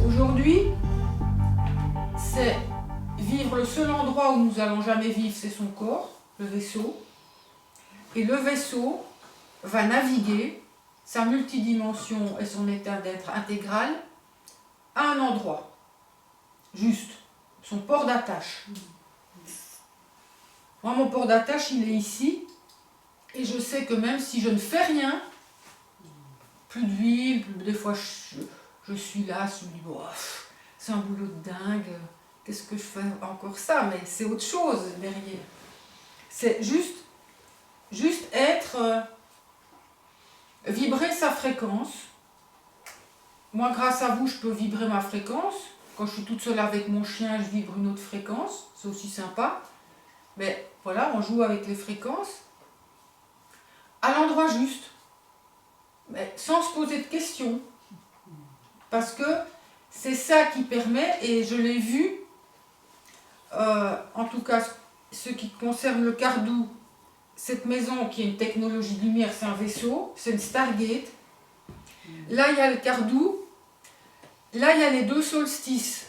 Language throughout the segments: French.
Aujourd'hui, c'est vivre le seul endroit où nous allons jamais vivre, c'est son corps, le vaisseau. Et le vaisseau va naviguer sa multidimension et son état d'être intégral à un endroit, juste, son port d'attache. Moi, mon port d'attache, il est ici, et je sais que même si je ne fais rien, plus d'huile, des fois je suis là, je me dis, bon, c'est un boulot de dingue, qu'est-ce que je fais encore ça? Mais c'est autre chose derrière. C'est juste être, vibrer sa fréquence. Moi, grâce à vous, je peux vibrer ma fréquence. Quand je suis toute seule avec mon chien, je vibre une autre fréquence, c'est aussi sympa. Mais voilà, on joue avec les fréquences à l'endroit juste, mais sans se poser de questions. Parce que c'est ça qui permet, et je l'ai vu, en tout cas ce qui concerne le Cardou, cette maison qui est une technologie de lumière, c'est un vaisseau, c'est une Stargate. Là, il y a le Cardou, là, il y a les deux solstices.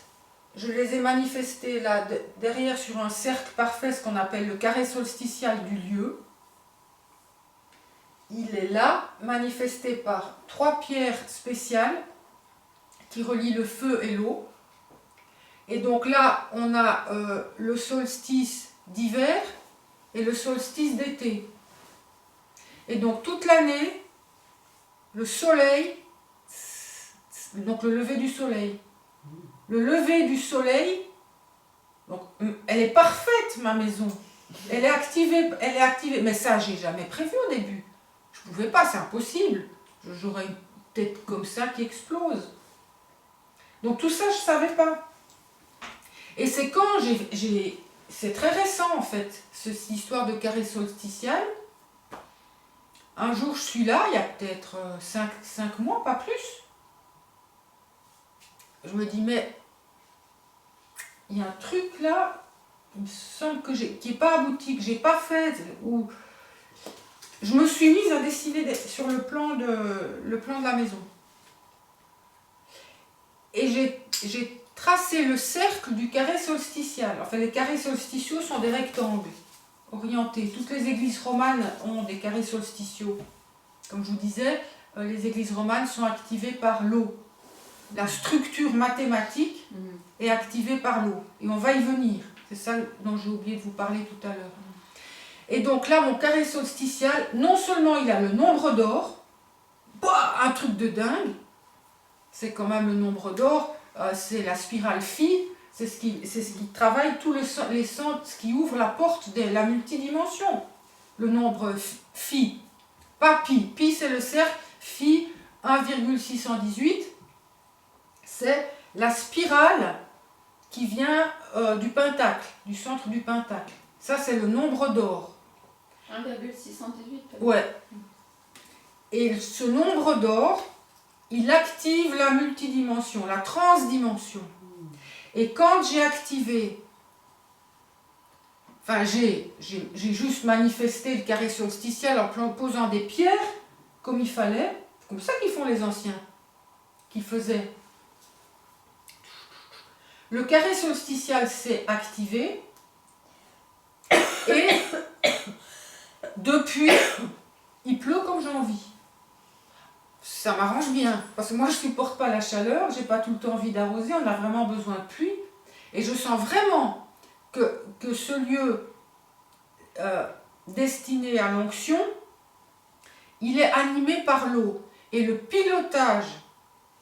Je les ai manifestés là, derrière sur un cercle parfait, ce qu'on appelle le carré solsticial du lieu. Il est là, manifesté par 3 pierres spéciales qui relient le feu et l'eau. Et donc là, on a le solstice d'hiver et le solstice d'été. Et donc toute l'année, le soleil, donc le lever du soleil. Le lever du soleil, donc elle est parfaite ma maison. Elle est activée. Mais ça, j'ai jamais prévu au début. Je pouvais pas, c'est impossible. J'aurais une tête comme ça qui explose. Donc tout ça, je savais pas. Et c'est quand c'est très récent en fait, cette histoire de carré solsticial. Un jour, je suis là, il y a peut-être 5 mois, pas plus. Je me dis, mais il y a un truc là, il me semble qui n'est pas abouti, que j'ai pas fait, ou je me suis mise à dessiner sur le plan de la maison. Et j'ai tracé le cercle du carré solsticial. Enfin, les carrés solsticiaux sont des rectangles orientés. Toutes les églises romanes ont des carrés solsticiaux. Comme je vous disais, les églises romanes sont activées par l'eau. La structure mathématique est activée par l'eau. Et on va y venir. C'est ça dont j'ai oublié de vous parler tout à l'heure. Et donc là, mon carré solsticial, non seulement il a le nombre d'or, un truc de dingue, c'est quand même le nombre d'or, c'est la spirale phi, c'est ce qui travaille tous les centres, ce qui ouvre la porte de la multidimension. Le nombre phi, pas pi, pi c'est le cercle, phi 1,618, c'est la spirale qui vient du pentacle, du centre du pentacle. Ça c'est le nombre d'or. 1,618. Ouais. Et ce nombre d'or, il active la multidimension, la transdimension. Et quand j'ai activé, enfin j'ai juste manifesté le carré solsticiel en posant des pierres comme il fallait, c'est comme ça qu'ils font les anciens, qui faisaient. Le carré solsticial s'est activé et depuis, il pleut comme j'ai envie. Ça m'arrange bien, parce que moi je ne supporte pas la chaleur, j'ai pas tout le temps envie d'arroser, on a vraiment besoin de pluie. Et je sens vraiment que ce lieu destiné à l'onction, il est animé par l'eau. Et le pilotage,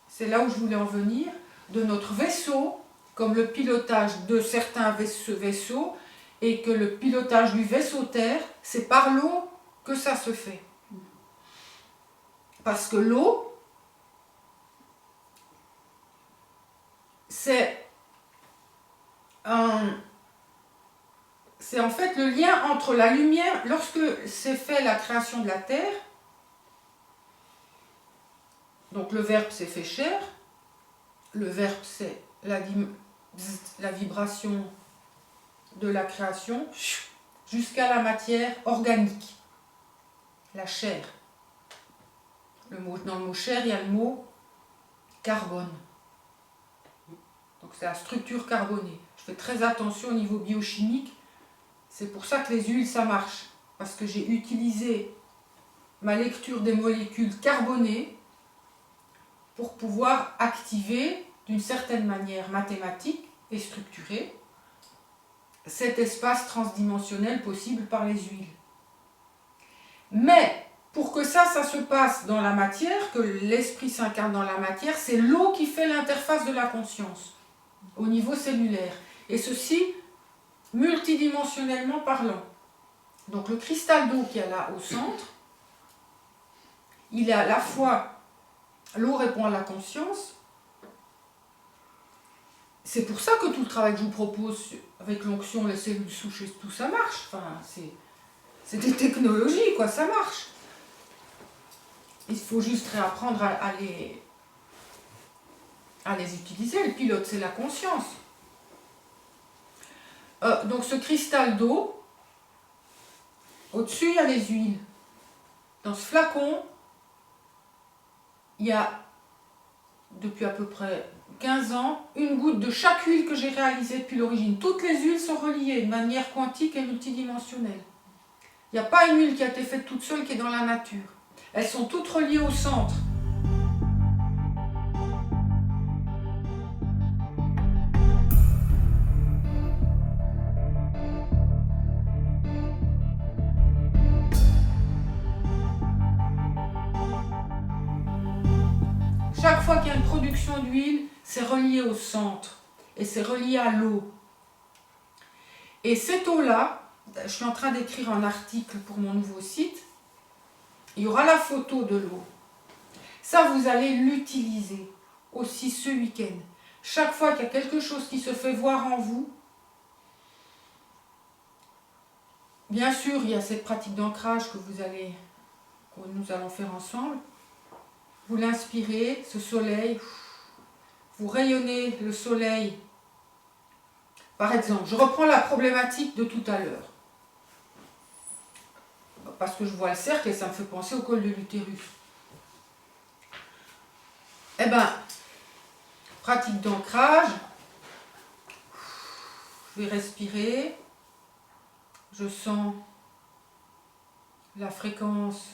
c'est là où je voulais en venir, de notre vaisseau, comme le pilotage de certains vaisseaux, et que le pilotage du vaisseau Terre, c'est par l'eau que ça se fait. Parce que l'eau, c'est en fait le lien entre la lumière, lorsque s'est fait la création de la Terre, donc le Verbe s'est fait chair, le Verbe c'est la vibration de la création, jusqu'à la matière organique, la chair. Dans le mot chair, il y a le mot carbone. Donc c'est la structure carbonée. Je fais très attention au niveau biochimique. C'est pour ça que les huiles, ça marche. Parce que j'ai utilisé ma lecture des molécules carbonées pour pouvoir activer d'une certaine manière mathématique et structurée cet espace transdimensionnel possible par les huiles. Mais pour que ça se passe dans la matière, que l'esprit s'incarne dans la matière, c'est l'eau qui fait l'interface de la conscience au niveau cellulaire. Et ceci multidimensionnellement parlant. Donc le cristal d'eau qui est là au centre, il est à la fois, l'eau répond à la conscience. C'est pour ça que tout le travail que je vous propose avec l'onction, les cellules souches et tout ça marche. Enfin, c'est des technologies, quoi, ça marche. Il faut juste réapprendre à les utiliser. Le pilote, c'est la conscience. Donc ce cristal d'eau, au-dessus, il y a les huiles. Dans ce flacon, il y a, depuis à peu près 15 ans, une goutte de chaque huile que j'ai réalisée depuis l'origine. Toutes les huiles sont reliées de manière quantique et multidimensionnelle. Il n'y a pas une huile qui a été faite toute seule qui est dans la nature. Elles sont toutes reliées au centre. Chaque fois qu'il y a une production d'huile, c'est relié au centre et c'est relié à l'eau. Et cette eau-là, je suis en train d'écrire un article pour mon nouveau site, il y aura la photo de l'eau. Ça, vous allez l'utiliser aussi ce week-end. Chaque fois qu'il y a quelque chose qui se fait voir en vous, bien sûr, il y a cette pratique d'ancrage que nous allons faire ensemble. Vous l'inspirez, ce soleil, vous rayonnez le soleil. Par exemple, je reprends la problématique de tout à l'heure. Parce que je vois le cercle et ça me fait penser au col de l'utérus. Eh bien, pratique d'ancrage. Je vais respirer. Je sens la fréquence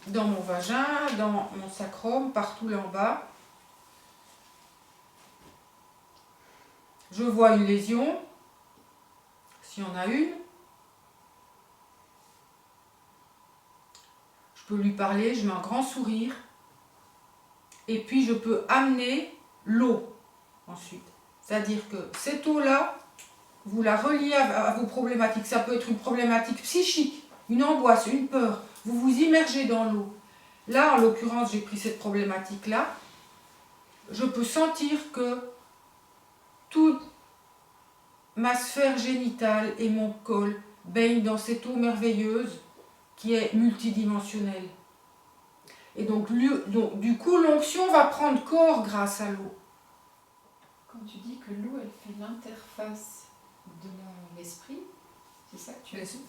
dans mon vagin, dans mon sacrum, partout là en bas. Je vois une lésion, s'il y en a une. Je peux lui parler, je mets un grand sourire. Et puis je peux amener l'eau ensuite. C'est-à-dire que cette eau-là, vous la reliez à vos problématiques. Ça peut être une problématique psychique, une angoisse, une peur. Vous vous immergez dans l'eau. Là, en l'occurrence, j'ai pris cette problématique-là. Je peux sentir que toute ma sphère génitale et mon col baignent dans cette eau merveilleuse qui est multidimensionnelle. Et donc du coup, l'onction va prendre corps grâce à l'eau. Quand tu dis que l'eau, elle fait l'interface de l'esprit, c'est ça que tu dis?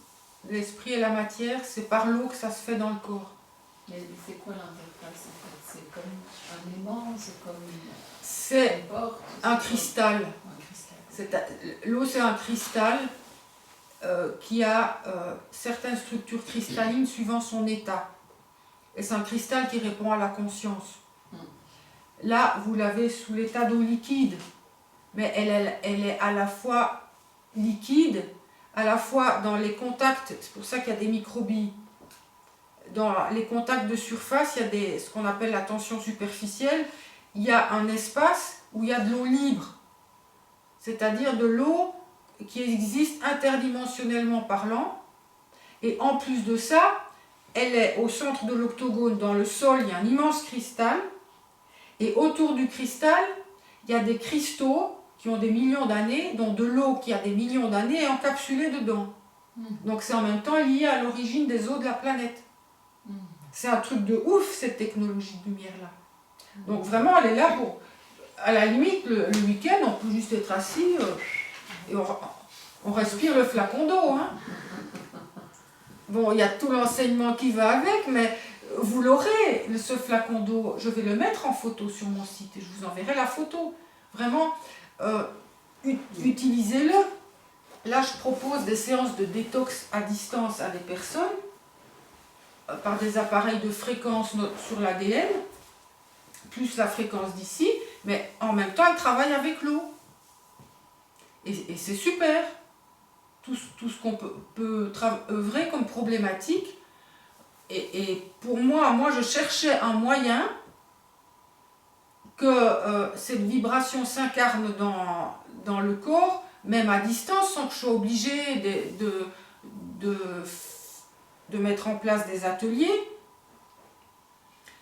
L'esprit et la matière, c'est par l'eau que ça se fait dans le corps. Mais c'est quoi l'interface en fait? C'est comme un aimant, c'est comme C'est une porte, un cristal. Un cristal. L'eau, c'est un cristal qui a certaines structures cristallines suivant son état. Et c'est un cristal qui répond à la conscience. Là, vous l'avez sous l'état d'eau liquide, mais elle est à la fois liquide, à la fois dans les contacts, c'est pour ça qu'il y a des microbilles. Dans les contacts de surface, il y a ce qu'on appelle la tension superficielle, il y a un espace où il y a de l'eau libre, c'est-à-dire de l'eau qui existe interdimensionnellement parlant, et en plus de ça, elle est au centre de l'octogone, dans le sol, il y a un immense cristal, et autour du cristal, il y a des cristaux qui ont des millions d'années, dont de l'eau qui a des millions d'années est encapsulée dedans. Donc c'est en même temps lié à l'origine des eaux de la planète. C'est un truc de ouf, cette technologie de lumière-là. Donc vraiment, elle est là pour... À la limite, le week-end, on peut juste être assis et on respire le flacon d'eau. Hein. Bon, il y a tout l'enseignement qui va avec, mais vous l'aurez. ce flacon d'eau, je vais le mettre en photo sur mon site et je vous enverrai la photo. Vraiment, utilisez-le. Là, je propose des séances de détox à distance à des personnes par des appareils de fréquence sur l'ADN, plus la fréquence d'ici, mais en même temps, elles travaillent avec l'eau. Et c'est super. Tout ce qu'on peut œuvrer comme problématique. Et pour moi, je cherchais un moyen que cette vibration s'incarne dans le corps, même à distance, sans que je sois obligée de mettre en place des ateliers,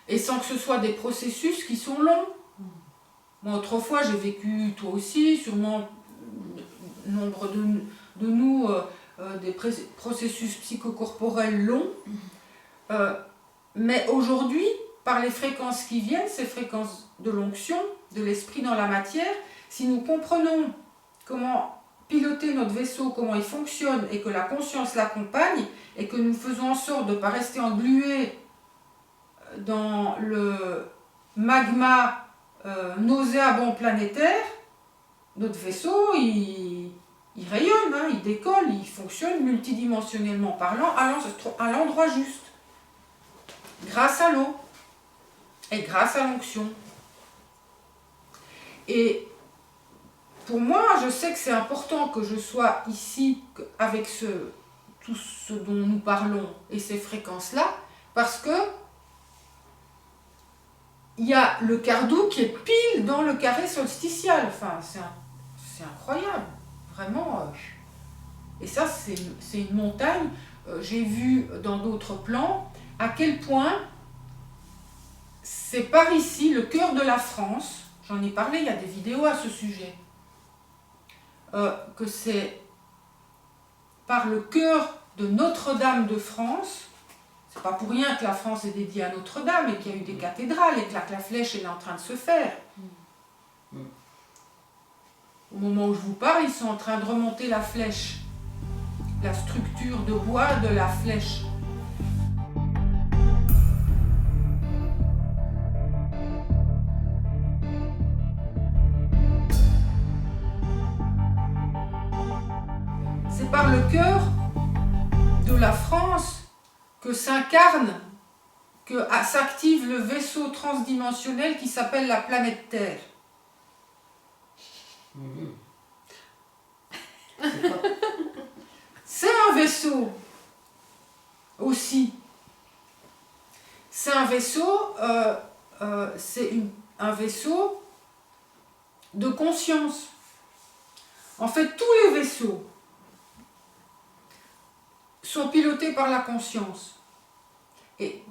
et sans que ce soit des processus qui sont longs. Moi, autrefois, j'ai vécu, toi aussi, sûrement nombre de nous, des processus psychocorporels longs. Mais aujourd'hui, par les fréquences qui viennent, ces fréquences de l'onction, de l'esprit dans la matière, si nous comprenons comment piloter notre vaisseau, comment il fonctionne, et que la conscience l'accompagne, et que nous faisons en sorte de ne pas rester englués dans le magma nauséabond planétaire, notre vaisseau, il rayonne, hein, il décolle, il fonctionne multidimensionnellement parlant à l'endroit juste. Grâce à l'eau et grâce à l'onction. Et pour moi, je sais que c'est important que je sois ici avec tout ce dont nous parlons et ces fréquences-là, parce que il y a le Cardou qui est pile dans le carré solsticial. Enfin, c'est incroyable, vraiment. Et ça, c'est une montagne. J'ai vu dans d'autres plans à quel point c'est par ici, le cœur de la France, j'en ai parlé, il y a des vidéos à ce sujet, que c'est par le cœur de Notre-Dame de France. C'est pas pour rien que la France est dédiée à Notre-Dame et qu'il y a eu des cathédrales et que la flèche est en train de se faire. Au moment où je vous parle, ils sont en train de remonter la flèche, la structure de bois de la flèche. C'est par le cœur de la France que s'incarne, que s'active le vaisseau transdimensionnel qui s'appelle la planète Terre. C'est un vaisseau aussi. C'est un vaisseau, un vaisseau de conscience. En fait, tous les vaisseaux sont pilotés par la conscience, et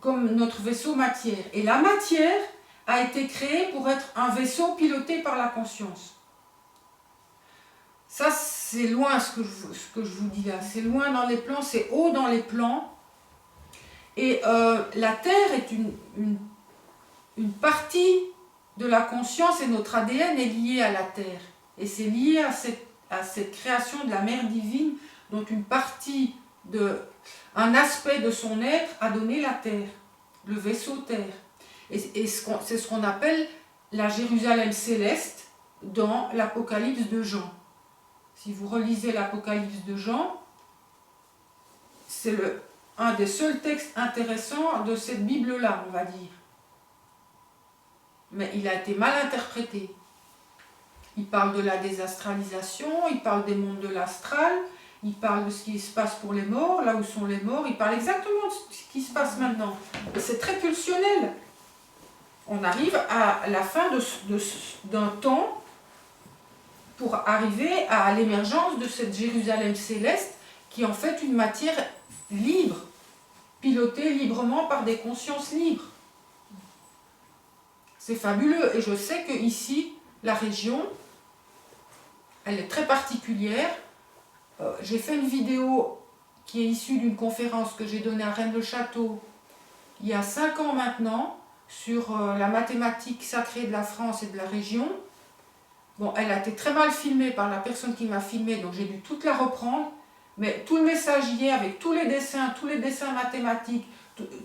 comme notre vaisseau matière. Et la matière a été créée pour être un vaisseau piloté par la conscience. Ça, c'est loin ce que je vous dis là. C'est loin dans les plans, c'est haut dans les plans. Et la Terre est une partie de la conscience, et notre ADN est lié à la Terre. Et c'est lié à cette création de la Mère divine, dont une partie un aspect de son être a donné la Terre, le vaisseau Terre. Et c'est ce qu'on appelle la Jérusalem céleste dans l'Apocalypse de Jean. Si vous relisez l'Apocalypse de Jean, c'est un des seuls textes intéressants de cette Bible-là, on va dire. Mais il a été mal interprété. Il parle de la désastralisation, il parle des mondes de l'astral, il parle de ce qui se passe pour les morts, là où sont les morts, il parle exactement de ce qui se passe maintenant. Et c'est très pulsionnel. On arrive à la fin d'un temps pour arriver à l'émergence de cette Jérusalem céleste qui est en fait une matière libre, pilotée librement par des consciences libres. C'est fabuleux, et je sais que ici, la région, elle est très particulière. J'ai fait une vidéo qui est issue d'une conférence que j'ai donnée à Rennes-le-Château il y a 5 ans maintenant, sur la mathématique sacrée de la France et de la région. Bon, elle a été très mal filmée par la personne qui m'a filmée, donc j'ai dû toute la reprendre, mais tout le message y est, avec tous les dessins mathématiques,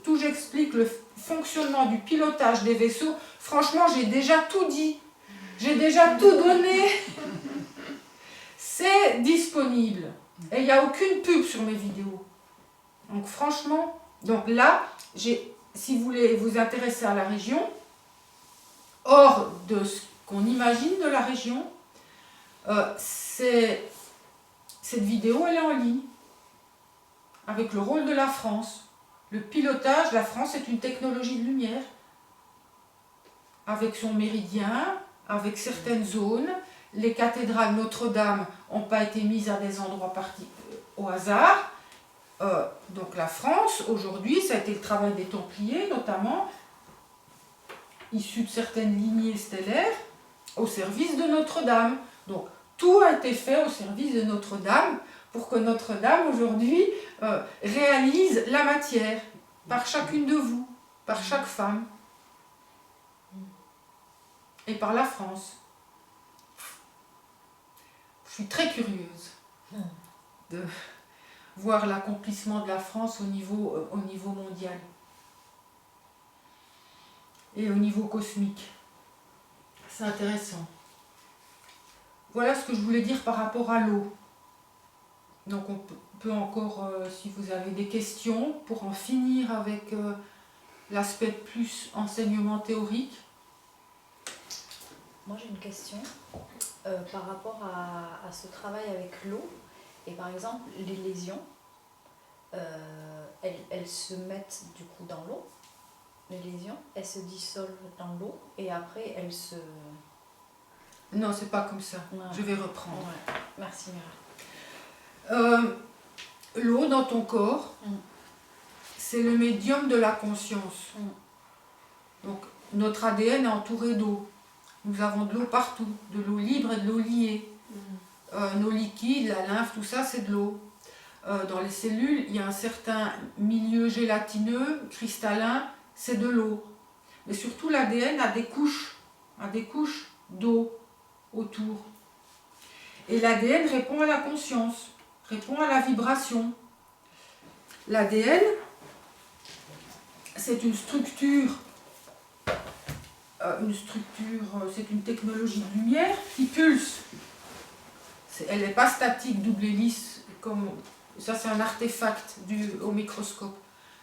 tout j'explique le fonctionnement du pilotage des vaisseaux, franchement, j'ai déjà tout dit. J'ai déjà tout donné. C'est disponible. Et il n'y a aucune pub sur mes vidéos. Donc franchement, donc là, si vous voulez vous intéresser à la région, hors de ce qu'on imagine de la région, cette vidéo, elle est en ligne, avec le rôle de la France. Le pilotage, la France est une technologie de lumière, avec son méridien, avec certaines zones. Les cathédrales Notre-Dame n'ont pas été mises à des endroits au hasard. Donc la France, aujourd'hui, ça a été le travail des Templiers, notamment, issus de certaines lignées stellaires, au service de Notre-Dame. Donc tout a été fait au service de Notre-Dame, pour que Notre-Dame, aujourd'hui, réalise la matière, par chacune de vous, par chaque femme, et par la France. Je suis très curieuse de voir l'accomplissement de la France au niveau mondial et au niveau cosmique. C'est intéressant. Voilà ce que je voulais dire par rapport à l'eau. Donc on peut encore, si vous avez des questions, pour en finir avec l'aspect plus enseignement théorique. Moi j'ai une question par rapport à ce travail avec l'eau. Et par exemple, les lésions, elles se mettent du coup dans l'eau. Les lésions, elles se dissolvent dans l'eau et après elles se... Non, c'est pas comme ça. Ouais. Je vais reprendre. Ouais. Merci Mira. L'eau dans ton corps, c'est le médium de la conscience. Donc notre ADN est entouré d'eau. Nous avons de l'eau partout, de l'eau libre et de l'eau liée. Nos liquides, la lymphe, tout ça, c'est de l'eau. Dans les cellules, il y a un certain milieu gélatineux, cristallin, c'est de l'eau. Mais surtout, l'ADN a des couches d'eau autour. Et l'ADN répond à la conscience, répond à la vibration. L'ADN, c'est une structure, c'est une technologie de lumière qui pulse. Elle n'est pas statique, double hélice, comme ça c'est un artefact au microscope.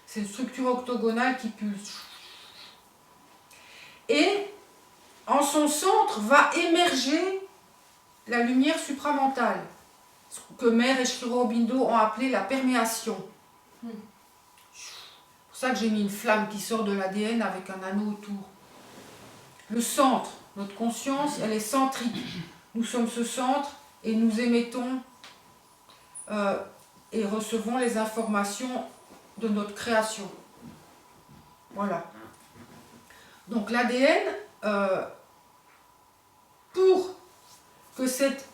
C'est une structure octogonale qui pulse. Et en son centre va émerger la lumière supramentale, ce que Mer et Shiro Aurobindo ont appelé la perméation. C'est pour ça que j'ai mis une flamme qui sort de l'ADN avec un anneau autour. Le centre, notre conscience, elle est centrique. Nous sommes ce centre et nous émettons et recevons les informations de notre création. Voilà. Donc l'ADN, pour que cette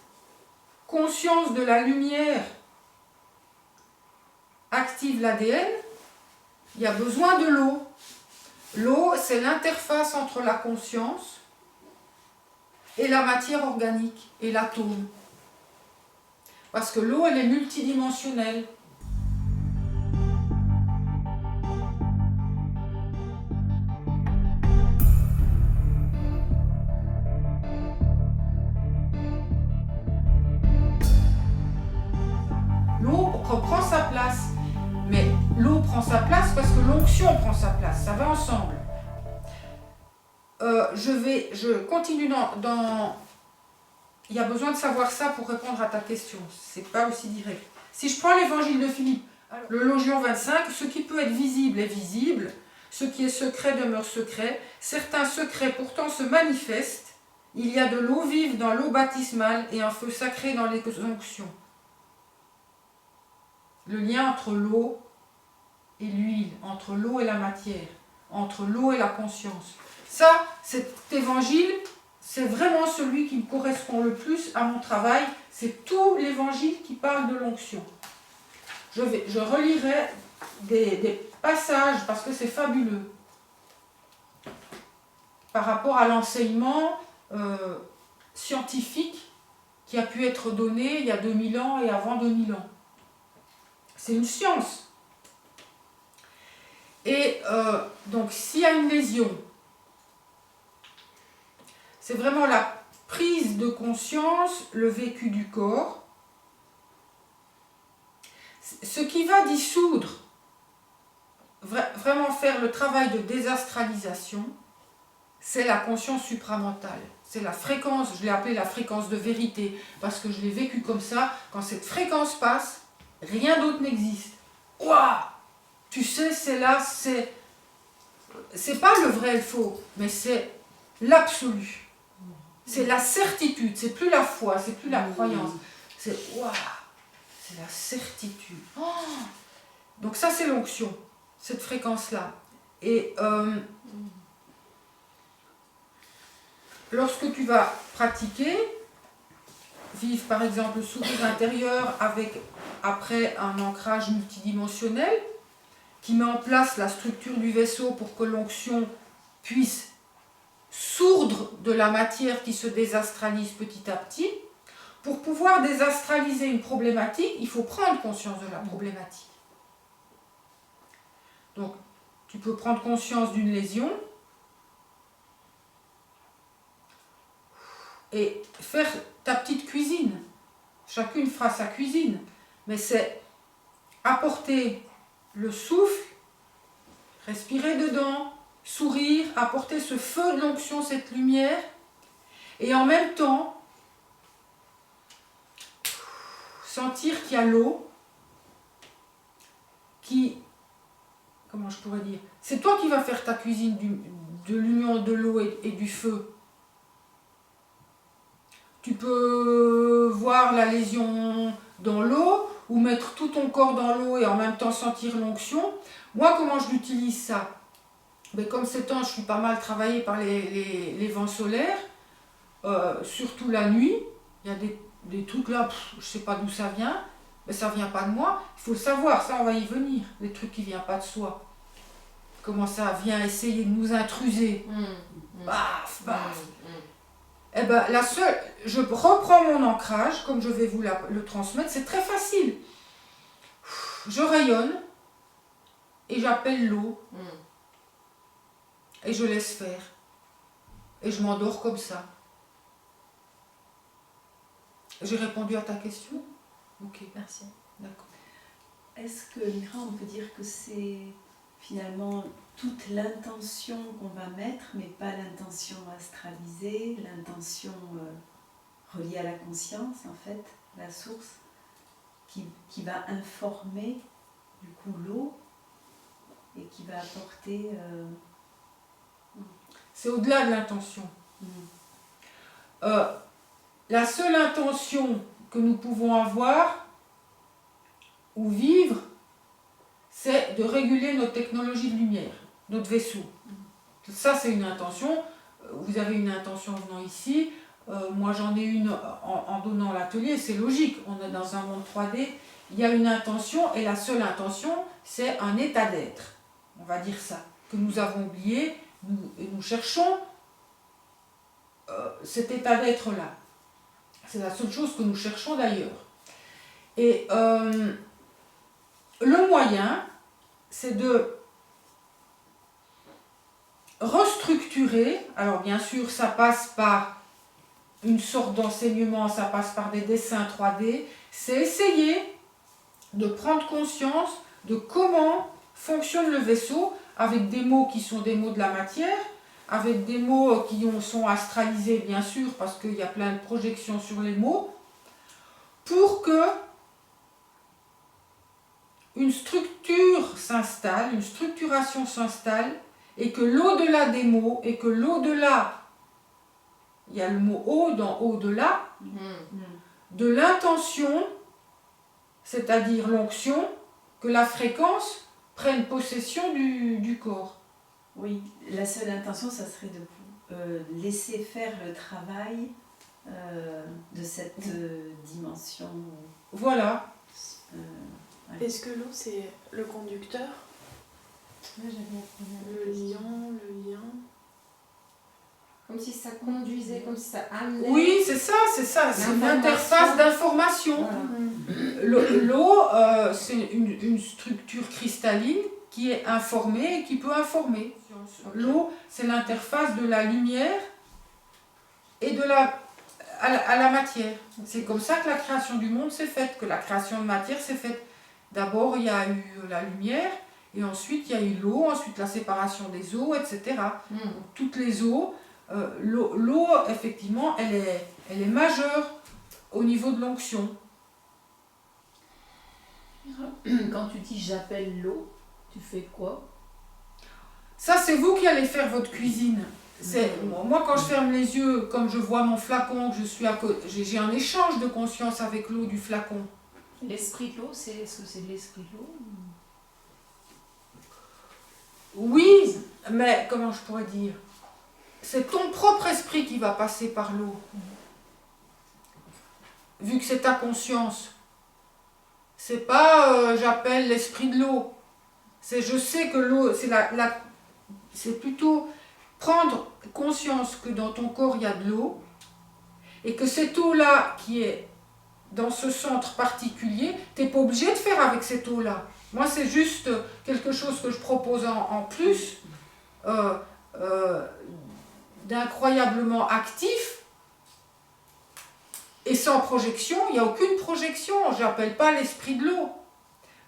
conscience de la lumière active l'ADN, il y a besoin de l'eau. L'eau, c'est l'interface entre la conscience et la matière organique et l'atome. Parce que l'eau, elle est multidimensionnelle. L'eau reprend sa place. Mais l'eau prend sa place parce que l'onction prend sa place. Ça va ensemble. Je continue dans... Il y a besoin de savoir ça pour répondre à ta question. C'est pas aussi direct. Si je prends l'évangile de Philippe, le Logion 25, ce qui peut être visible est visible, ce qui est secret demeure secret. Certains secrets pourtant se manifestent. Il y a de l'eau vive dans l'eau baptismale et un feu sacré dans les onctions. Le lien entre l'eau et l'huile, entre l'eau et la matière, entre l'eau et la conscience. Ça, cet évangile, c'est vraiment celui qui me correspond le plus à mon travail. C'est tout l'évangile qui parle de l'onction. Je relirai des passages parce que c'est fabuleux. Par rapport à l'enseignement scientifique qui a pu être donné il y a 2000 ans et avant 2000 ans. C'est une science. Et donc, s'il y a une lésion, c'est vraiment la prise de conscience, le vécu du corps. Ce qui va dissoudre, vraiment faire le travail de désastralisation, c'est la conscience supramentale. C'est la fréquence, je l'ai appelée la fréquence de vérité, parce que je l'ai vécu comme ça. Quand cette fréquence passe, rien d'autre n'existe. Ouah! Tu sais, c'est là, c'est pas le vrai et le faux, mais c'est l'absolu. C'est la certitude, c'est plus la foi, c'est plus la croyance. C'est waouh, c'est la certitude. Oh, donc ça, c'est l'onction, cette fréquence-là. Et lorsque tu vas pratiquer, vivre par exemple le sourire intérieur avec après un ancrage multidimensionnel qui met en place la structure du vaisseau pour que l'onction puisse sourdre de la matière qui se désastralise petit à petit. Pour pouvoir désastraliser une problématique, il faut prendre conscience de la problématique. Donc, tu peux prendre conscience d'une lésion et faire ta petite cuisine. Chacune fera sa cuisine, mais c'est apporter le souffle, respirer dedans, sourire, apporter ce feu de l'onction, cette lumière, et en même temps sentir qu'il y a l'eau qui, comment je pourrais dire, c'est toi qui vas faire ta cuisine de l'union de l'eau et du feu. Tu peux voir la lésion dans l'eau ou mettre tout ton corps dans l'eau et en même temps sentir l'onction. Moi, comment je l'utilise ça? Mais comme ces temps, je suis pas mal travaillée par les vents solaires, surtout la nuit. Il y a des trucs là, je sais pas d'où ça vient, mais ça vient pas de moi. Il faut le savoir, ça on va y venir, les trucs qui viennent pas de soi. Comment ça vient essayer de nous intruser. Baf, baf. Eh ben, je reprends mon ancrage, comme je vais vous le transmettre, c'est très facile. Je rayonne et j'appelle l'eau et je laisse faire. Et je m'endors comme ça. J'ai répondu à ta question? Ok, Merci. d'accord. Est-ce que, Mira, on peut dire que c'est finalement toute l'intention qu'on va mettre, mais pas l'intention astralisée, l'intention reliée à la conscience, en fait, la source, qui va informer, du coup, l'eau, et qui va apporter... C'est au-delà de l'intention. La seule intention que nous pouvons avoir ou vivre, c'est de réguler notre technologie de lumière, notre vaisseau. Ça, c'est une intention. Vous avez une intention en venant ici. Moi, j'en ai une en donnant l'atelier. C'est logique. On est dans un monde 3D. Il y a une intention et la seule intention, c'est un état d'être. On va dire ça. Que nous avons oublié. Nous cherchons cet état d'être-là. C'est la seule chose que nous cherchons d'ailleurs. Et le moyen, c'est de restructurer. Alors bien sûr, ça passe par une sorte d'enseignement, ça passe par des dessins 3D. C'est essayer de prendre conscience de comment fonctionne le vaisseau avec des mots qui sont des mots de la matière, avec des mots qui sont astralisés bien sûr, parce qu'il y a plein de projections sur les mots, pour que une structure s'installe, une structuration s'installe, et que l'au-delà des mots, et que l'au-delà, il y a le mot au dans au-delà, de l'intention, c'est-à-dire l'onction, que la fréquence prenne possession du corps. Oui, la seule intention, ça serait de laisser faire le travail de cette dimension. Voilà. Ouais. Est-ce que l'eau, c'est le conducteur? Le lien. Comme si ça conduisait, comme si ça amenait. Oui, c'est ça. C'est une interface d'information. Voilà. L'eau, c'est une structure cristalline qui est informé et qui peut informer. L'eau, c'est l'interface de la lumière et à la matière. C'est comme ça que la création du monde s'est faite, que la création de matière s'est faite. D'abord, il y a eu la lumière, et ensuite, il y a eu l'eau, ensuite la séparation des eaux, etc. Donc, toutes les eaux, l'eau, effectivement, elle est majeure au niveau de l'onction. Quand tu dis j'appelle l'eau, tu fais quoi? Ça, c'est vous qui allez faire votre cuisine. Moi, quand je ferme les yeux, comme je vois mon flacon, que je suis j'ai un échange de conscience avec l'eau du flacon. L'esprit de l'eau, est-ce que c'est de l'esprit de l'eau? Oui, mais comment je pourrais dire? C'est ton propre esprit qui va passer par l'eau. Vu que c'est ta conscience. C'est pas j'appelle l'esprit de l'eau. C'est je sais que l'eau, c'est plutôt prendre conscience que dans ton corps il y a de l'eau et que cette eau-là qui est dans ce centre particulier, tu n'es pas obligé de faire avec cette eau-là. Moi, c'est juste quelque chose que je propose en plus, d'incroyablement actif et sans projection. Il n'y a aucune projection, je n'appelle pas l'esprit de l'eau.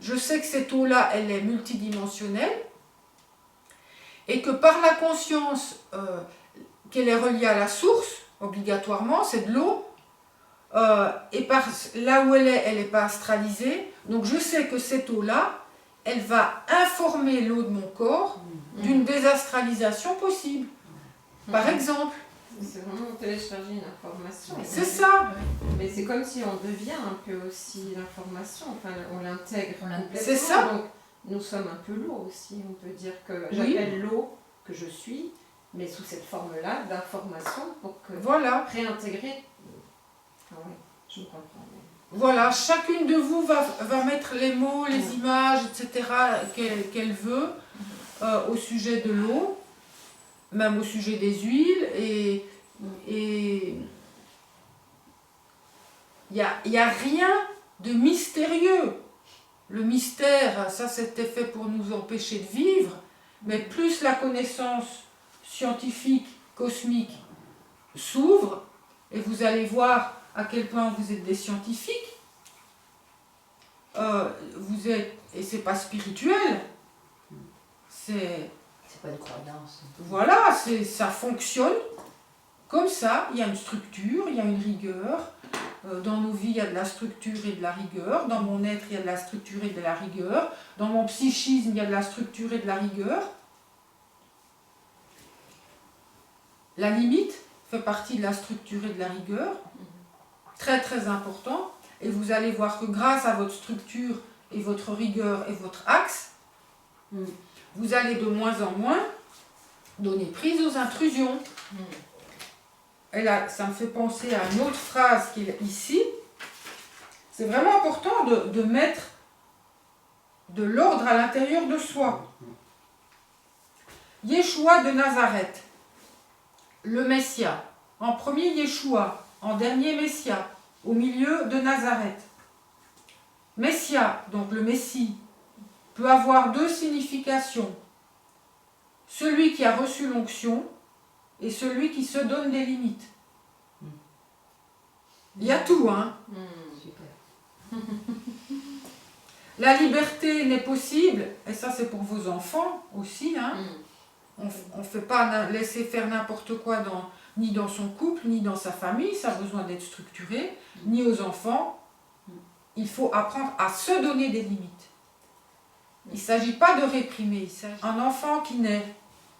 Je sais que cette eau-là, elle est multidimensionnelle et que par la conscience qu'elle est reliée à la source, obligatoirement, c'est de l'eau, et par là où elle n'est pas astralisée. Donc je sais que cette eau-là, elle va informer l'eau de mon corps d'une désastralisation possible. Par exemple. C'est vraiment télécharger une information. C'est ça. Mais c'est comme si on devient un peu aussi l'information, enfin on l'intègre. C'est ça. Donc nous sommes un peu l'eau aussi. On peut dire que j'appelle l'eau que je suis, mais sous cette forme-là d'information pour que réintégrer. Ah oui, je me comprends. Voilà, chacune de vous va mettre les mots, les images, etc. qu'elle veut au sujet de l'eau, même au sujet des huiles, et il n'y a rien de mystérieux. Le mystère, ça c'était fait pour nous empêcher de vivre, mais plus la connaissance scientifique, cosmique s'ouvre, et vous allez voir à quel point vous êtes des scientifiques, vous êtes, et c'est pas spirituel, c'est pas une croyance. Voilà, ça fonctionne comme ça, il y a une structure, il y a une rigueur, dans nos vies il y a de la structure et de la rigueur, dans mon être il y a de la structure et de la rigueur, dans mon psychisme il y a de la structure et de la rigueur. La limite fait partie de la structure et de la rigueur, très très important, et vous allez voir que grâce à votre structure et votre rigueur et votre axe, vous allez de moins en moins donner prise aux intrusions. Et là, ça me fait penser à une autre phrase qui est ici. C'est vraiment important de mettre de l'ordre à l'intérieur de soi. Yeshua de Nazareth, le Messia. En premier, Yeshua. En dernier, Messia. Au milieu de Nazareth. Messia, donc le Messie, peut avoir deux significations. Celui qui a reçu l'onction et celui qui se donne des limites. Il y a tout, hein. Super. La liberté n'est possible, et ça c'est pour vos enfants aussi, hein. On ne fait pas laisser faire n'importe quoi ni dans son couple, ni dans sa famille, ça a besoin d'être structuré, ni aux enfants. Il faut apprendre à se donner des limites. Il ne s'agit pas de réprimer, un enfant qui naît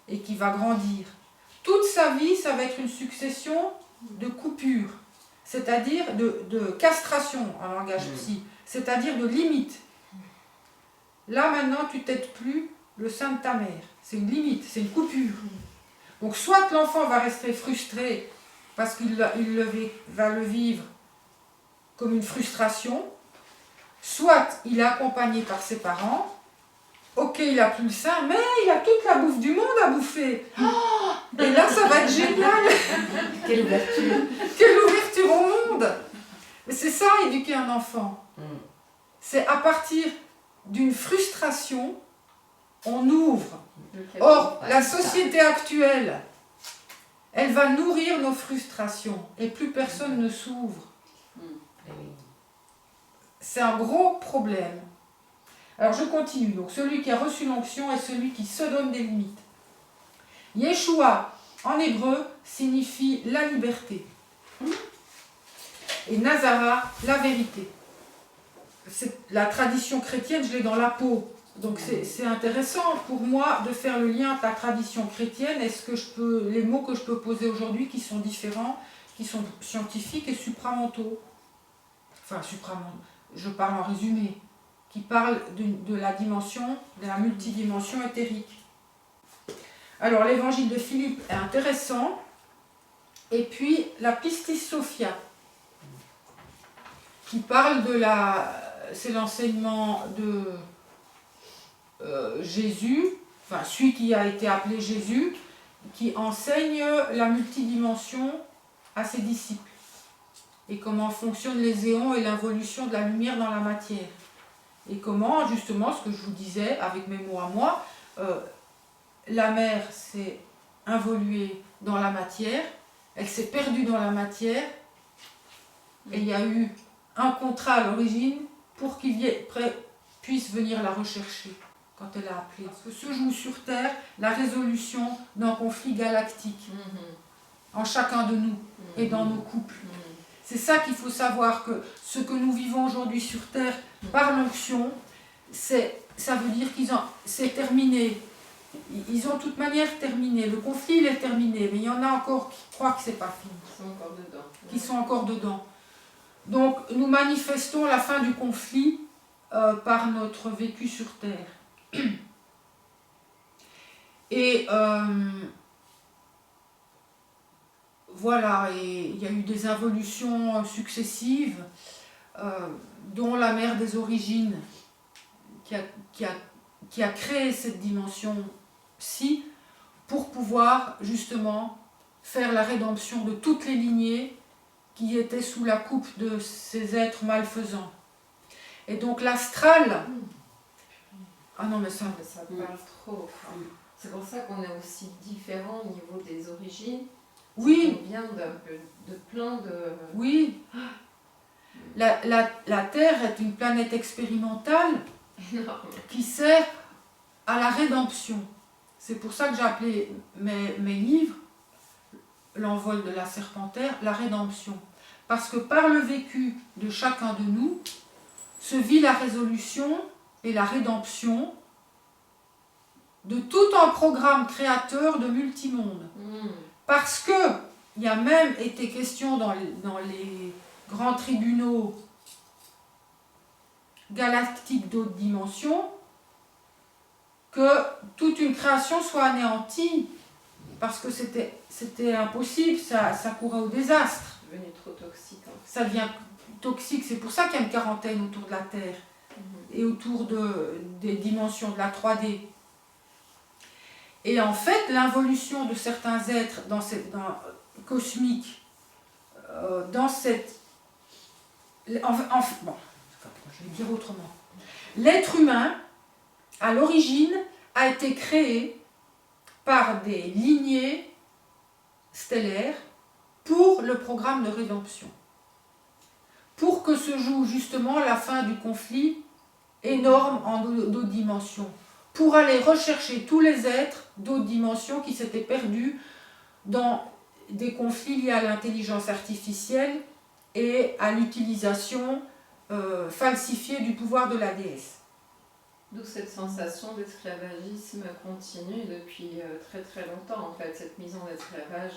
et qui va grandir. Toute sa vie, ça va être une succession de coupures, c'est-à-dire de castration en langage psy, c'est-à-dire de limites. Là maintenant, tu t'aides plus le sein de ta mère. C'est une limite, c'est une coupure. Donc soit l'enfant va rester frustré parce qu'il va le vivre comme une frustration, soit il est accompagné par ses parents. Ok, il n'a plus le sein, mais il a toute la bouffe du monde à bouffer. Et là, ça va être génial. Quelle ouverture. Quelle ouverture au monde. Mais c'est ça, éduquer un enfant. C'est à partir d'une frustration on ouvre. Or, la société actuelle, elle va nourrir nos frustrations et plus personne ne s'ouvre. C'est un gros problème. Alors je continue. Donc celui qui a reçu l'onction est celui qui se donne des limites. Yeshua, en hébreu, signifie la liberté. Et Nazara, la vérité. La tradition chrétienne, je l'ai dans la peau. Donc c'est intéressant pour moi de faire le lien entre la tradition chrétienne et les mots que je peux poser aujourd'hui qui sont différents, qui sont scientifiques et supramentaux. Enfin, je parle en résumé, qui parlent de la dimension, de la multidimension éthérique. Alors l'évangile de Philippe est intéressant. Et puis la Pistis Sophia, qui parle c'est l'enseignement de Jésus, enfin celui qui a été appelé Jésus, qui enseigne la multidimension à ses disciples et comment fonctionnent les éons et l'involution de la lumière dans la matière et comment justement ce que je vous disais avec mes mots à moi, la mer s'est involuée dans la matière, elle s'est perdue dans la matière et il y a eu un contrat à l'origine pour qu'il puisse venir la rechercher quand elle a appelé. Parce que se joue sur Terre la résolution d'un conflit galactique en chacun de nous et dans nos couples. C'est ça qu'il faut savoir, que ce que nous vivons aujourd'hui sur Terre par l'onction, ça veut dire c'est terminé. Ils ont de toute manière terminé. Le conflit il est terminé, mais il y en a encore qui croient que c'est pas fini. Qui sont encore dedans. Donc nous manifestons la fin du conflit par notre vécu sur Terre. Et voilà, et il y a eu des involutions successives, dont la mère des origines, qui a créé cette dimension-ci, pour pouvoir justement faire la rédemption de toutes les lignées qui étaient sous la coupe de ces êtres malfaisants. Et donc l'astral... Ah non, mais ça parle trop. C'est pour ça qu'on est aussi différents au niveau des origines. Oui. On vient de plein de... Oui. La Terre est une planète expérimentale qui sert à la rédemption. C'est pour ça que j'ai appelé mes livres, L'envol de la serpentaire, la rédemption. Parce que par le vécu de chacun de nous, se vit la résolution et la rédemption de tout un programme créateur de multimonde. Parce que il y a même été question dans les grands tribunaux galactiques d'autres dimensions que toute une création soit anéantie parce que c'était impossible, ça courait au désastre. C'est devenu trop toxique. Ça devient toxique, c'est pour ça qu'il y a une quarantaine autour de la Terre et autour des dimensions de la 3D. Et en fait, l'involution de certains êtres cosmiques, dans cette... bon, je vais dire autrement. L'être humain, à l'origine, a été créé par des lignées stellaires pour le programme de rédemption. Pour que se joue justement la fin du conflit énorme en d'autres dimensions. Pour aller rechercher tous les êtres d'autres dimensions qui s'étaient perdus dans des conflits liés à l'intelligence artificielle et à l'utilisation falsifiée du pouvoir de la déesse. D'où cette sensation d'esclavagisme continue depuis très très longtemps, en fait, cette mise en esclavage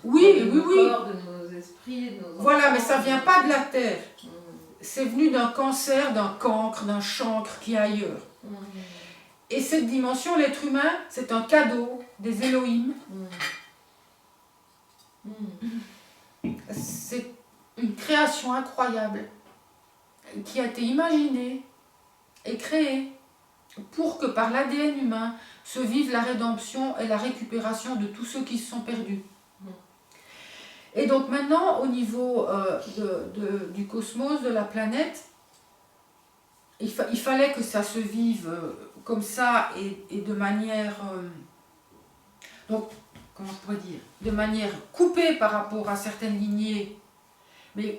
de nos corps, de nos esprits, de nos enfants. Voilà, mais ça ne vient pas de la Terre. C'est venu d'un cancer, d'un cancre, d'un chancre qui est ailleurs. Et cette dimension, l'être humain, c'est un cadeau des Elohim. C'est une création incroyable qui a été imaginée et créée pour que par l'ADN humain se vive la rédemption et la récupération de tous ceux qui se sont perdus. Et donc maintenant, au niveau du cosmos, de la planète, il fallait que ça se vive comme ça et de manière... donc, comment je pourrais dire, de manière coupée par rapport à certaines lignées. Mais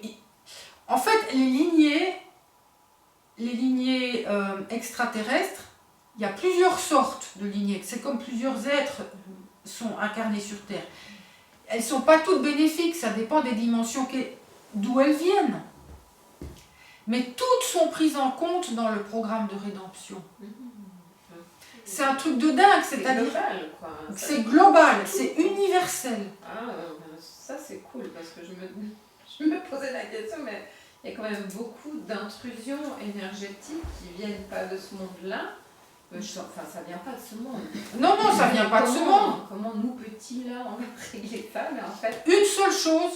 en fait, les lignées extraterrestres, il y a plusieurs sortes de lignées. C'est comme plusieurs êtres sont incarnés sur Terre. Elles ne sont pas toutes bénéfiques, ça dépend des dimensions d'où elles viennent. Mais toutes sont prises en compte dans le programme de rédemption. C'est un truc de dingue, c'est-à-dire que c'est global, c'est universel. Ah, ça c'est cool, parce que je me posais la question, mais il y a quand même beaucoup d'intrusions énergétiques qui ne viennent pas de ce monde-là. Enfin, ça ne vient pas de ce monde. Non, ça ne vient pas de ce monde. Comment nous, petits, là, on va régler ça, mais en fait... Une seule chose,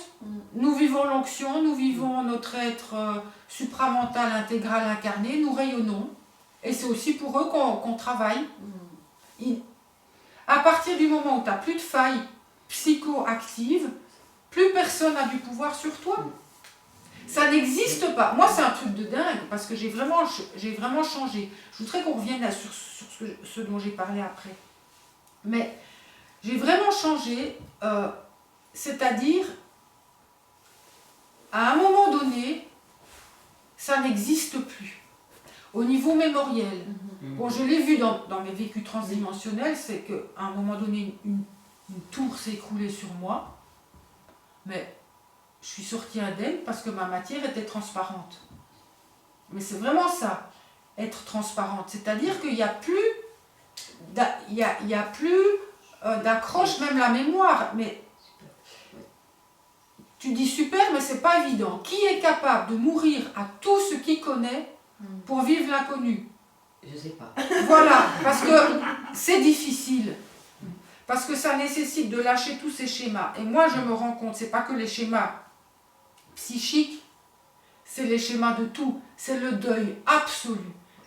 nous vivons l'onction, nous vivons notre être supramental, intégral, incarné, nous rayonnons. Et c'est aussi pour eux qu'on travaille. À partir du moment où tu n'as plus de failles psychoactives, plus personne n'a du pouvoir sur toi. Ça n'existe pas. Moi, c'est un truc de dingue, parce que j'ai vraiment changé. Je voudrais qu'on revienne sur ce dont j'ai parlé après. Mais j'ai vraiment changé, c'est-à-dire, à un moment donné, ça n'existe plus. Au niveau mémoriel. Bon, je l'ai vu dans mes vécus transdimensionnels, c'est qu'à un moment donné, une tour s'est écroulée sur moi, mais je suis sortie indemne parce que ma matière était transparente. Mais c'est vraiment ça, être transparente. C'est-à-dire qu'il n'y a plus d'accroche, même la mémoire. Mais tu dis super, mais c'est pas évident. Qui est capable de mourir à tout ce qu'il connaît pour vivre l'inconnu? Je sais pas. Voilà, parce que c'est difficile. Parce que ça nécessite de lâcher tous ces schémas. Et moi, je me rends compte, c'est pas que les schémas psychiques, c'est les schémas de tout. C'est le deuil absolu.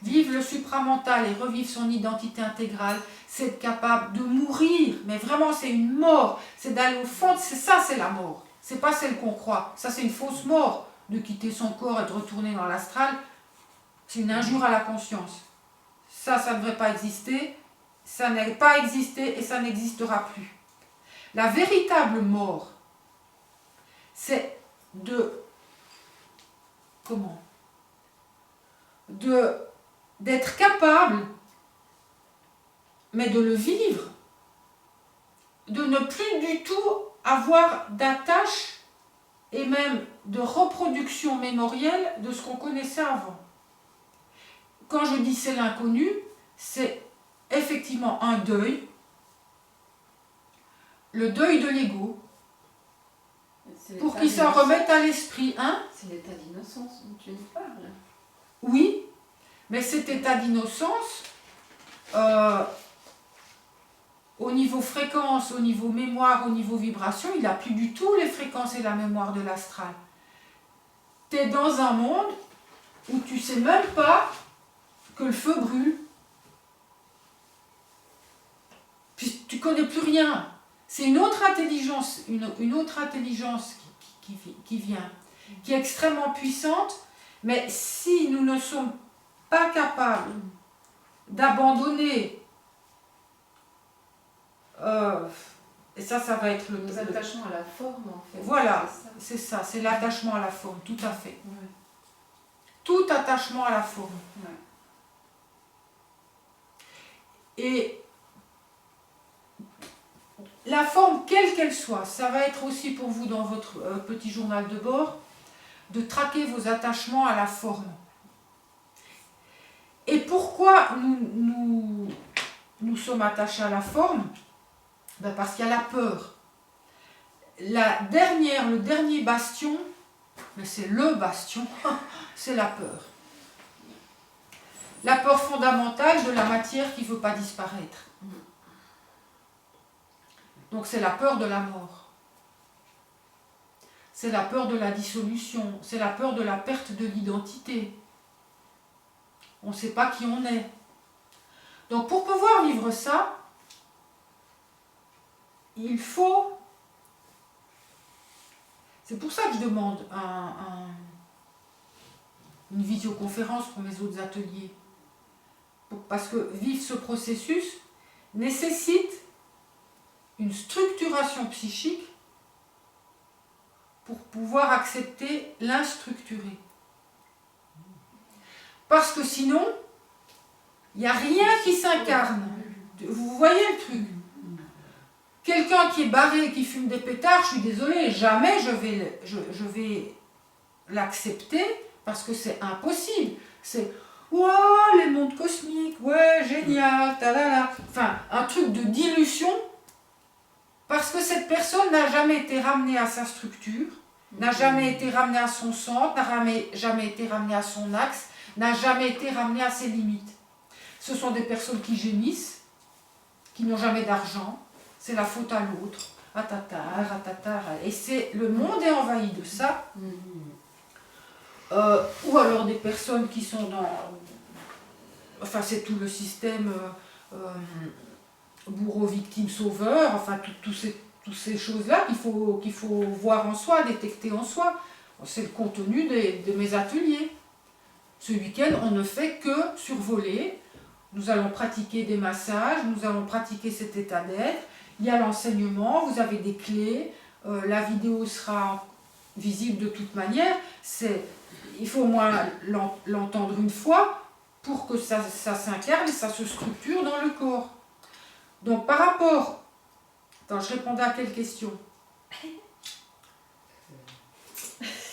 Vivre le supramental et revivre son identité intégrale, c'est être capable de mourir. Mais vraiment, c'est une mort. C'est d'aller au fond. C'est la mort. C'est pas celle qu'on croit. Ça, c'est une fausse mort. De quitter son corps et de retourner dans l'astral, c'est une injure à la conscience. Ça ne devrait pas exister. Ça n'a pas existé et ça n'existera plus. La véritable mort, c'est d'être capable, mais de le vivre, de ne plus du tout avoir d'attache et même de reproduction mémorielle de ce qu'on connaissait avant. Quand je dis c'est l'inconnu, c'est effectivement un deuil, le deuil de l'ego, pour qu'il s'en remette à l'esprit. Hein? C'est l'état d'innocence dont tu nous parles. Oui, mais cet état d'innocence, au niveau fréquence, au niveau mémoire, au niveau vibration, il n'a plus du tout les fréquences et la mémoire de l'astral. Tu es dans un monde où tu ne sais même pas que le feu brûle. Puis tu ne connais plus rien. C'est une autre intelligence, une autre intelligence qui vient, qui est extrêmement puissante, mais si nous ne sommes pas capables d'abandonner, et ça va être nos attachements à la forme, en fait. Voilà, c'est ça, c'est l'attachement à la forme, tout à fait. Ouais. Tout attachement à la forme. Ouais. Et la forme, quelle qu'elle soit, ça va être aussi pour vous dans votre petit journal de bord, de traquer vos attachements à la forme. Et pourquoi nous sommes attachés à la forme? Ben parce qu'il y a la peur. Le dernier bastion, mais c'est le bastion, c'est la peur. La peur fondamentale de la matière qui ne veut pas disparaître. Donc c'est la peur de la mort. C'est la peur de la dissolution. C'est la peur de la perte de l'identité. On ne sait pas qui on est. Donc pour pouvoir vivre ça, il faut... C'est pour ça que je demande une visioconférence pour mes autres ateliers. parce que vivre ce processus nécessite une structuration psychique pour pouvoir accepter l'instructuré. Parce que sinon, il n'y a rien qui s'incarne. Vous voyez le truc? Quelqu'un qui est barré, qui fume des pétards, je suis désolée, jamais je vais l'accepter parce que c'est impossible. C'est wow, les mondes cosmiques, ouais, génial, talala. Enfin, un truc de dilution parce que cette personne n'a jamais été ramenée à sa structure, n'a jamais été ramenée à son centre, n'a jamais été ramenée à son axe, n'a jamais été ramenée à ses limites. Ce sont des personnes qui gémissent, qui n'ont jamais d'argent, c'est la faute à l'autre, et le monde est envahi de ça. Ou alors des personnes qui sont dans... Enfin, c'est tout le système bourreau, victime, sauveur, enfin, toutes ces choses-là qu'il faut voir en soi, détecter en soi. C'est le contenu de mes ateliers. Ce week-end, on ne fait que survoler. Nous allons pratiquer des massages, nous allons pratiquer cet état d'être. Il y a l'enseignement, vous avez des clés, la vidéo sera visible de toute manière. Il faut au moins l'entendre une fois pour que ça s'incarne et ça se structure dans le corps. Donc par rapport... Attends, je répondais à quelle question?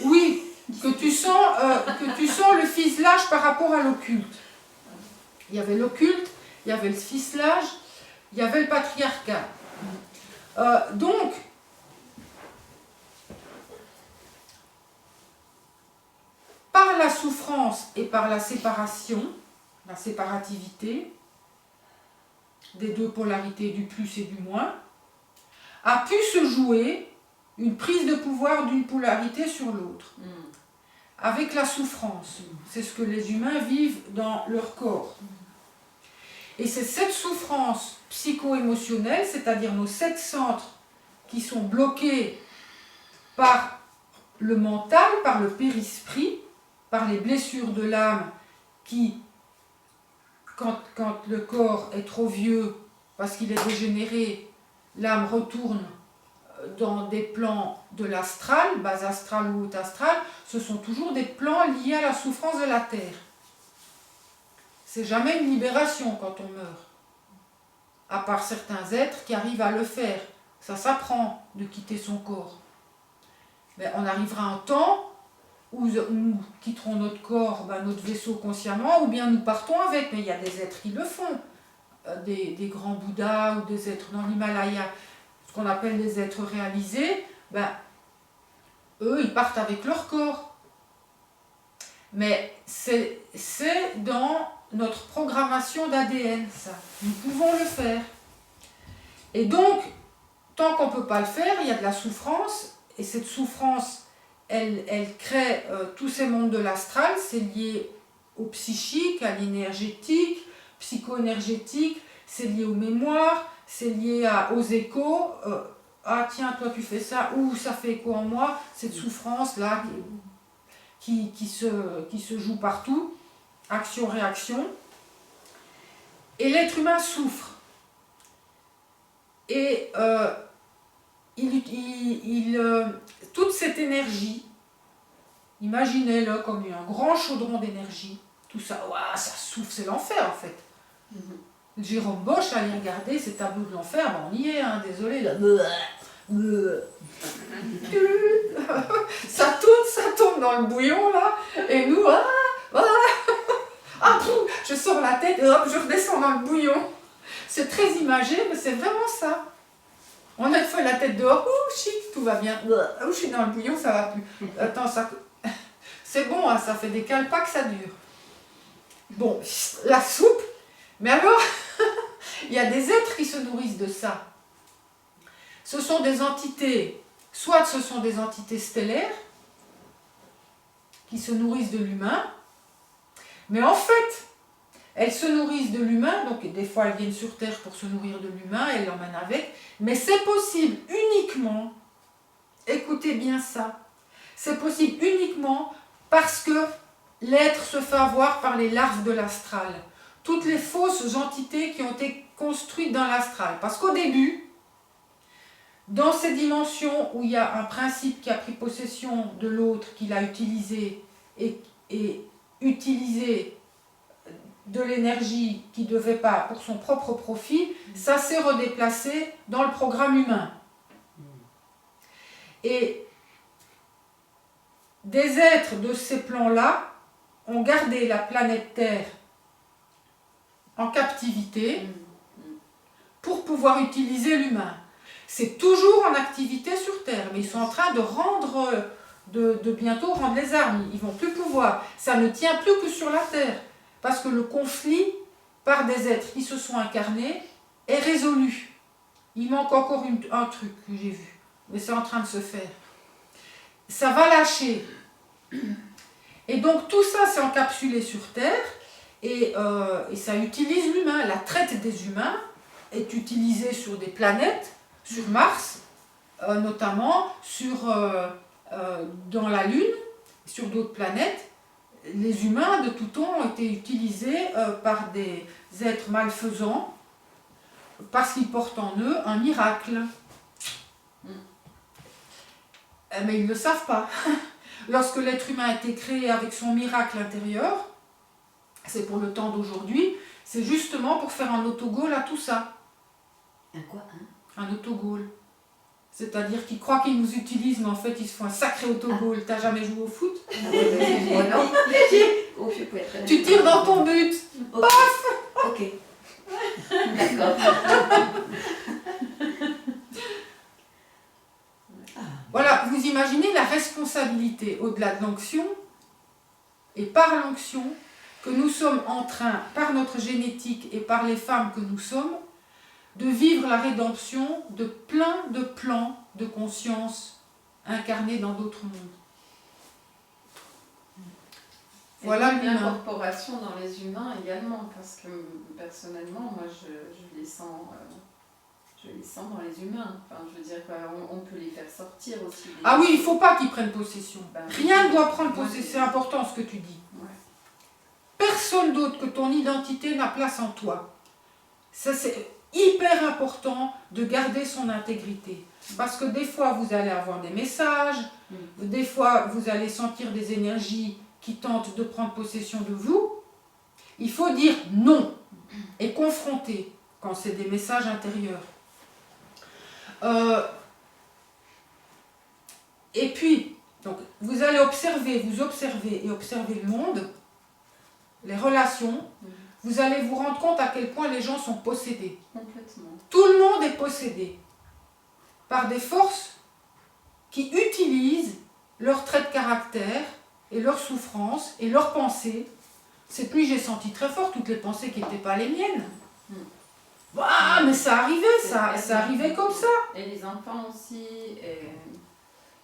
Oui, que tu sens le ficelage par rapport à l'occulte. Il y avait l'occulte, il y avait le ficelage, il y avait le patriarcat. Donc, par la souffrance et par la séparation, la séparativité des deux polarités du plus et du moins, a pu se jouer une prise de pouvoir d'une polarité sur l'autre. Avec la souffrance. C'est ce que les humains vivent dans leur corps. Et c'est cette souffrance psycho-émotionnelle, c'est-à-dire nos 7 centres qui sont bloqués par le mental, par le périsprit, par les blessures de l'âme qui, quand le corps est trop vieux, parce qu'il est dégénéré, l'âme retourne dans des plans de l'astral, bas astral ou haut astral, ce sont toujours des plans liés à la souffrance de la terre. C'est jamais une libération quand on meurt. À part certains êtres qui arrivent à le faire. Ça s'apprend de quitter son corps. Mais on arrivera un temps où nous quitterons notre corps, notre vaisseau consciemment, ou bien nous partons avec. Mais il y a des êtres qui le font. Des grands Bouddhas ou des êtres dans l'Himalaya, ce qu'on appelle des êtres réalisés, eux, ils partent avec leur corps. Mais c'est dans notre programmation d'ADN, ça. Nous pouvons le faire. Et donc, tant qu'on ne peut pas le faire, il y a de la souffrance, et cette souffrance, elle crée tous ces mondes de l'astral, c'est lié au psychique, à l'énergétique, psycho-énergétique, c'est lié aux mémoires, c'est lié aux échos. Ah tiens, toi tu fais ça, ou ça fait écho en moi, cette souffrance-là qui se joue partout, action-réaction. Et l'être humain souffre. Et toute cette énergie, imaginez-le comme un grand chaudron d'énergie, tout ça, ouah, ça souffle, c'est l'enfer en fait. Jérôme Bosch, allez regarder ces tableaux de l'enfer, on y est, hein, désolé, là. Ça tourne dans le bouillon là, et nous, je sors la tête et hop, je redescends dans le bouillon. C'est très imagé, mais c'est vraiment ça. On a fait la tête dehors, chic, tout va bien. Je suis dans le bouillon, ça va plus. Attends, c'est bon, hein, ça fait des calpas que ça dure. Bon, la soupe. Mais alors, il y a des êtres qui se nourrissent de ça. Ce sont des entités, soit ce sont des entités stellaires qui se nourrissent de l'humain, mais en fait, elles se nourrissent de l'humain, donc des fois elles viennent sur Terre pour se nourrir de l'humain, elles l'emmènent avec, mais c'est possible uniquement, écoutez bien ça, c'est possible uniquement parce que l'être se fait avoir par les larves de l'astral. toutes les fausses entités qui ont été construites dans l'astral. Parce qu'au début, dans ces dimensions où il y a un principe qui a pris possession de l'autre, qu'il a utilisé et utilisé de l'énergie qu'il ne devait pas pour son propre profit, ça s'est redéplacé dans le programme humain. Et des êtres de ces plans-là ont gardé la planète Terre en captivité pour pouvoir utiliser l'humain. C'est toujours en activité sur Terre, mais ils sont en train de rendre, de bientôt rendre les armes. Ils ne vont plus pouvoir. Ça ne tient plus que sur la Terre, parce que le conflit par des êtres qui se sont incarnés est résolu. Il manque encore un truc que j'ai vu, mais c'est en train de se faire. Ça va lâcher. Et donc tout ça c'est encapsulé sur Terre et ça utilise l'humain. La traite des humains est utilisée sur des planètes, sur Mars notamment, dans la Lune, sur d'autres planètes. Les humains de tout temps ont été utilisés par des êtres malfaisants parce qu'ils portent en eux un miracle. Mais ils ne le savent pas. Lorsque l'être humain a été créé avec son miracle intérieur, c'est pour le temps d'aujourd'hui, c'est justement pour faire un autogol à tout ça. Un quoi, hein? Un autogol. C'est-à-dire qu'ils croient qu'ils nous utilisent, mais en fait ils se font un sacré autogol. T'as jamais joué au foot? Moi non. Oh, je peux être Tu tires dans ton but. Ok. Paf. Ok. D'accord. Voilà, vous imaginez la responsabilité au-delà de l'onction, et par l'onction, que nous sommes en train, par notre génétique et par les femmes que nous sommes, de vivre la rédemption de plein de plans de conscience incarnés dans d'autres mondes. Voilà l'incorporation dans les humains également, parce que personnellement, moi je les sens dans les humains. Enfin, je veux dire qu'on peut les faire sortir aussi. Ah oui, il ne faut pas qu'ils prennent possession. Ben, rien ne doit prendre possession, c'est important ce que tu dis. Ouais. Personne d'autre que ton identité n'a place en toi. Ça c'est hyper important de garder son intégrité. Parce que des fois vous allez avoir des messages, des fois vous allez sentir des énergies qui tentent de prendre possession de vous. Il faut dire non et confronter quand c'est des messages intérieurs. Et puis, donc, vous allez observer le monde, les relations, vous allez vous rendre compte à quel point les gens sont possédés. Complètement. Tout le monde est possédé par des forces qui utilisent leurs traits de caractère et leurs souffrances et leurs pensées. Cette nuit, j'ai senti très fort toutes les pensées qui n'étaient pas les miennes. Ah, mais ça arrivait, ça arrivait comme ça. Et les enfants aussi.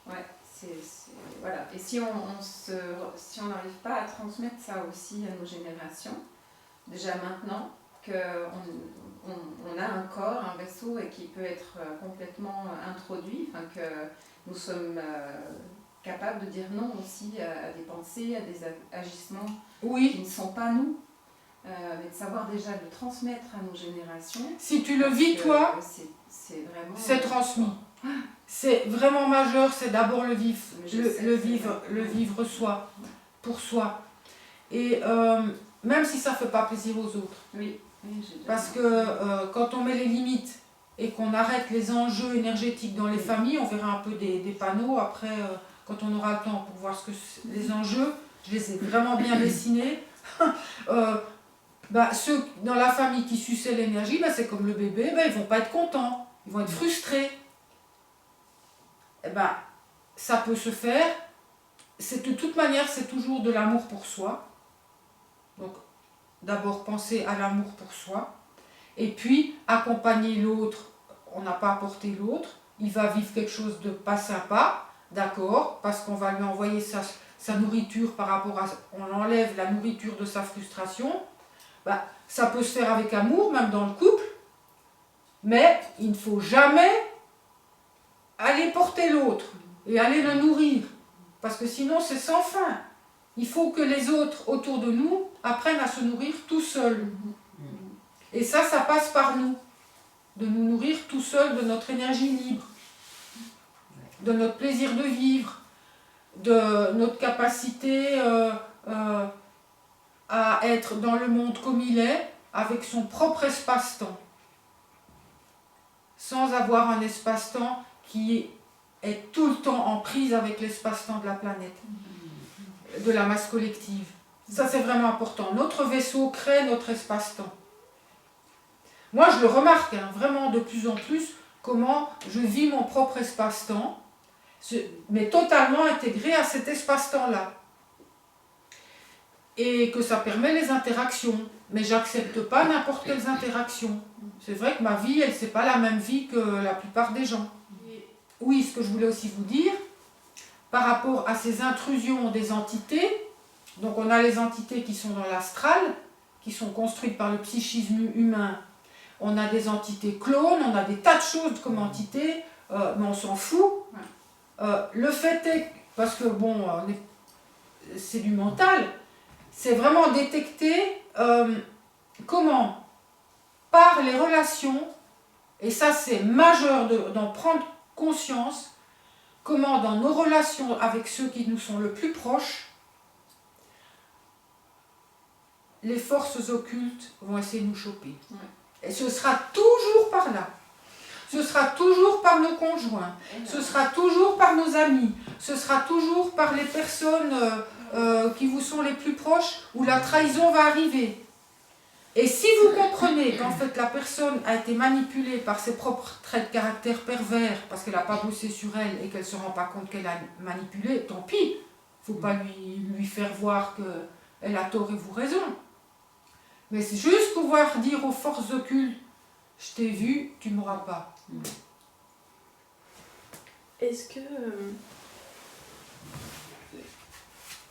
Ouais, voilà. Et si on n'arrive pas à transmettre ça aussi à nos générations, déjà maintenant qu'on a un corps, un vaisseau et qui peut être complètement introduit, enfin que nous sommes capables de dire non aussi à des pensées, à des agissements qui ne sont pas nous. Mais de savoir déjà le transmettre à nos générations. Si tu le vis toi, c'est transmis. C'est vraiment majeur, c'est d'abord le vivre soi, pour soi. Et même si ça ne fait pas plaisir aux autres. Oui. Parce que quand on met les limites et qu'on arrête les enjeux énergétiques dans les familles, on verra un peu des panneaux après, quand on aura le temps pour voir les enjeux, je les ai vraiment bien dessinés. Ceux dans la famille qui suçaient l'énergie, c'est comme le bébé, ils ne vont pas être contents, ils vont être frustrés. Ça peut se faire. De toute manière, c'est toujours de l'amour pour soi. Donc, d'abord penser à l'amour pour soi, et puis accompagner l'autre. On n'a pas apporté l'autre, il va vivre quelque chose de pas sympa, d'accord, parce qu'on va lui envoyer sa nourriture par rapport à... On enlève la nourriture de sa frustration. Ça peut se faire avec amour, même dans le couple, mais il ne faut jamais aller porter l'autre et aller le nourrir, parce que sinon c'est sans fin. Il faut que les autres autour de nous apprennent à se nourrir tout seuls. Et ça passe par nous. De nous nourrir tout seuls de notre énergie libre, de notre plaisir de vivre, de notre capacité à être dans le monde comme il est, avec son propre espace-temps, sans avoir un espace-temps qui est tout le temps en prise avec l'espace-temps de la planète, de la masse collective. Ça, c'est vraiment important. Notre vaisseau crée notre espace-temps. Moi, je le remarque vraiment de plus en plus, comment je vis mon propre espace-temps, mais totalement intégré à cet espace-temps-là. Et que ça permet les interactions. Mais j'accepte pas n'importe quelles interactions. C'est vrai que ma vie, c'est pas la même vie que la plupart des gens. Oui, ce que je voulais aussi vous dire, par rapport à ces intrusions des entités, donc on a les entités qui sont dans l'astral, qui sont construites par le psychisme humain. On a des entités clones, on a des tas de choses comme entités, mais on s'en fout. Le fait est, parce que bon, c'est du mental, c'est vraiment détecter comment, par les relations, et ça c'est majeur d'en prendre conscience, comment dans nos relations avec ceux qui nous sont le plus proches, les forces occultes vont essayer de nous choper. Et ce sera toujours par là. Ce sera toujours par nos conjoints. Ce sera toujours par nos amis. Ce sera toujours par les personnes qui vous sont les plus proches où la trahison va arriver. Et si vous comprenez qu'en fait la personne a été manipulée par ses propres traits de caractère pervers parce qu'elle n'a pas bossé sur elle et qu'elle ne se rend pas compte qu'elle a manipulé, tant pis. Il ne faut pas lui faire voir qu'elle a tort et vous raison. Mais c'est juste pouvoir dire aux forces occultes, je t'ai vu, tu ne m'auras pas. Est-ce que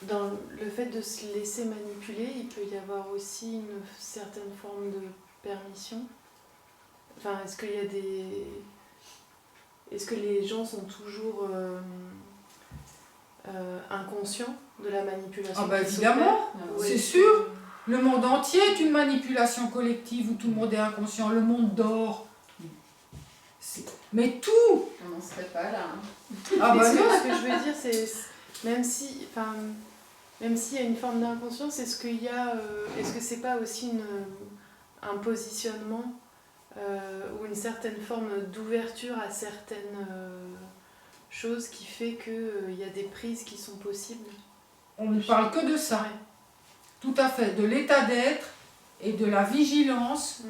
dans le fait de se laisser manipuler, il peut y avoir aussi une certaine forme de permission? Enfin, est-ce qu'il y a des... Est-ce que les gens sont toujours inconscients de la manipulation? Ah bah évidemment, c'est sûr. Le monde entier est une manipulation collective où tout le monde est inconscient. Le monde dort. Mais tout. On n'en serait pas là. Ah bah non, ce que je veux dire, c'est même s'il y a une forme d'inconscience, est-ce qu'il y a, est-ce que c'est pas aussi un positionnement ou une certaine forme d'ouverture à certaines choses qui fait qu'il y a des prises qui sont possibles? On ne parle que de ça. Ouais. Tout à fait, de l'état d'être et de la vigilance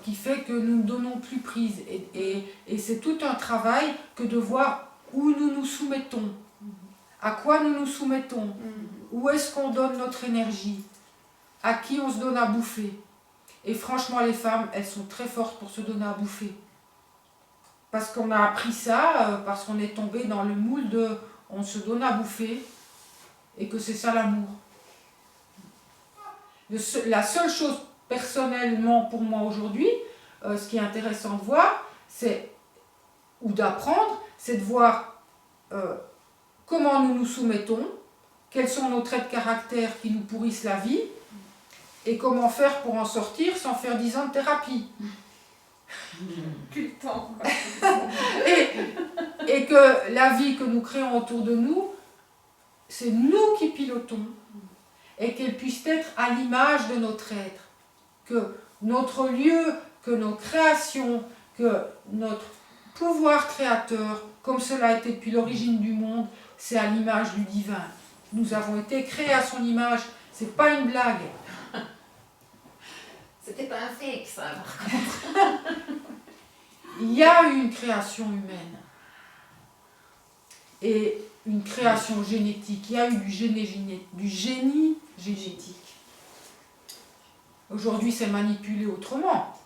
qui fait que nous ne donnons plus prise. Et c'est tout un travail que de voir où nous nous soumettons, à quoi nous nous soumettons, où est-ce qu'on donne notre énergie, à qui on se donne à bouffer. Et franchement, les femmes, elles sont très fortes pour se donner à bouffer. Parce qu'on a appris ça, parce qu'on est tombé dans le moule de on se donne à bouffer et que c'est ça l'amour. La seule chose personnellement pour moi aujourd'hui, ce qui est intéressant de voir, ou d'apprendre, c'est de voir comment nous nous soumettons, quels sont nos traits de caractère qui nous pourrissent la vie, et comment faire pour en sortir sans faire 10 ans de thérapie. Plus le temps. et que la vie que nous créons autour de nous, c'est nous qui pilotons. Et qu'elle puisse être à l'image de notre être. Que notre lieu, que nos créations, que notre pouvoir créateur, comme cela a été depuis l'origine du monde, c'est à l'image du divin. Nous avons été créés à son image, c'est pas une blague. C'était pas un fake, ça, par contre. Il y a une création humaine. Et une création génétique. Il y a eu du génie génétique. Aujourd'hui, c'est manipulé autrement.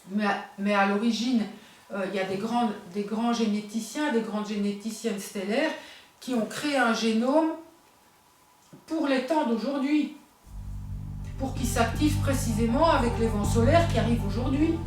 Mais à l'origine, il y a des grands généticiens, des grandes généticiennes stellaires qui ont créé un génome pour les temps d'aujourd'hui. Pour qu'il s'active précisément avec les vents solaires qui arrivent aujourd'hui.